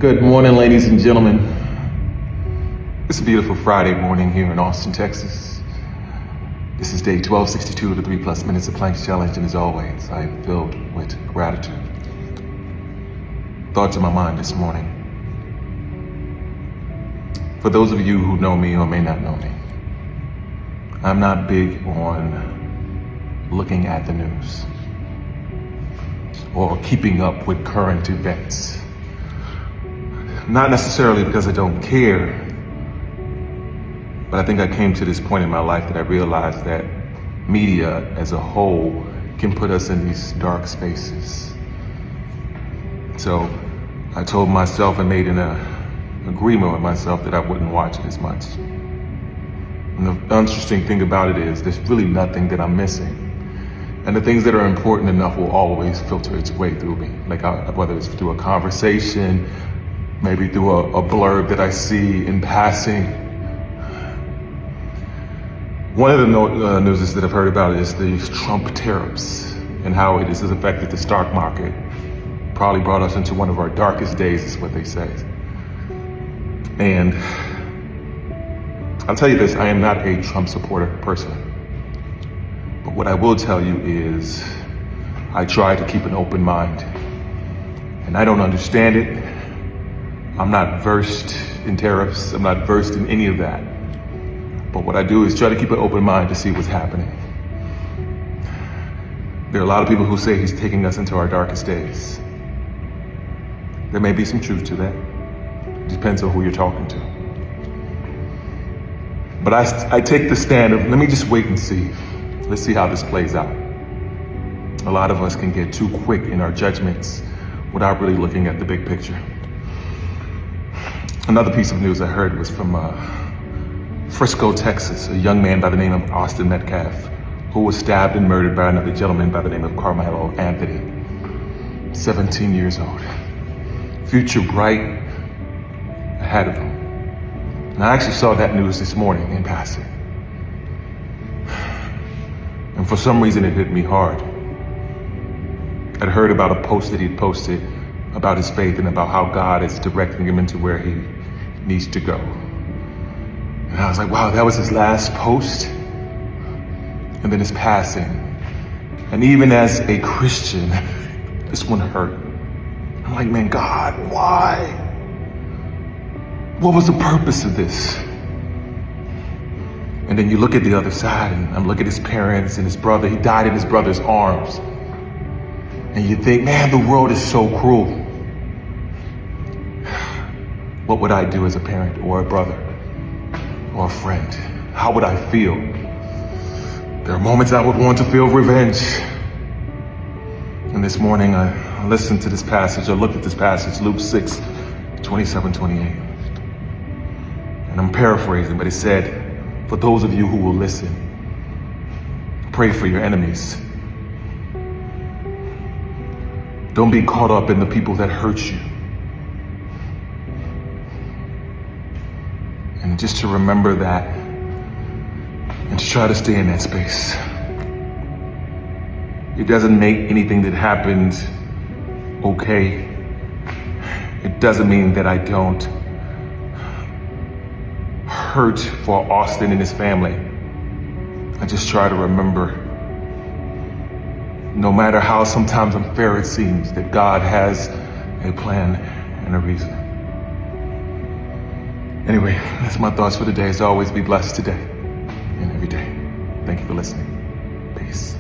Good morning, ladies and gentlemen. It's a beautiful Friday morning here in Austin, Texas. This is day 1262 of the 3+ Minutes of Planks Challenge, and as always, I am filled with gratitude. Thoughts in my mind this morning. For those of you who know me or may not know me, I'm not big on looking at the news or keeping up with current events. Not necessarily because I don't care, but I think I came to this point in my life that I realized that media as a whole can put us in these dark spaces. So I told myself and made an agreement with myself that I wouldn't watch it as much. And the interesting thing about it is there's really nothing that I'm missing. And the things that are important enough will always filter its way through me. Like whether it's through a conversation, maybe through a blurb that I see in passing. One of the news that I've heard about is the Trump tariffs and how it has affected the stock market. Probably brought us into one of our darkest days, is what they say. And I'll tell you this, I am not a Trump supporter person. But what I will tell you is I try to keep an open mind. And I don't understand it. I'm not versed in tariffs. I'm not versed in any of that. But what I do is try to keep an open mind to see what's happening. There are a lot of people who say he's taking us into our darkest days. There may be some truth to that. It depends on who you're talking to. But I take the stand of, let me just wait and see. Let's see how this plays out. A lot of us can get too quick in our judgments without really looking at the big picture. Another piece of news I heard was from Frisco, Texas, a young man by the name of Austin Metcalf, who was stabbed and murdered by another gentleman by the name of Carmelo Anthony, 17 years old. Future bright ahead of him. And I actually saw that news this morning in passing. And for some reason it hit me hard. I'd heard about a post that he'd posted about his faith and about how God is directing him into where he needs to go. And I was like, wow, that was his last post. And then his passing. And even as a Christian, this one hurt. I'm like, man, God, why? What was the purpose of this? And then you look at the other side, and I'm looking at his parents and his brother. He died in his brother's arms. And you think, man, the world is so cruel. What would I do as a parent or a brother or a friend? How would I feel? There are moments I would want to feel revenge. And this morning I listened to this passage, I looked at this passage, Luke 6, 27, 28. And I'm paraphrasing, but it said, for those of you who will listen, pray for your enemies. Don't be caught up in the people that hurt you. And just to remember that and to try to stay in that space. It doesn't make anything that happens okay. It doesn't mean that I don't hurt for Austin and his family. I just try to remember, no matter how sometimes unfair it seems, that God has a plan and a reason. Anyway, that's my thoughts for today. As always, be blessed today and every day. Thank you for listening. Peace.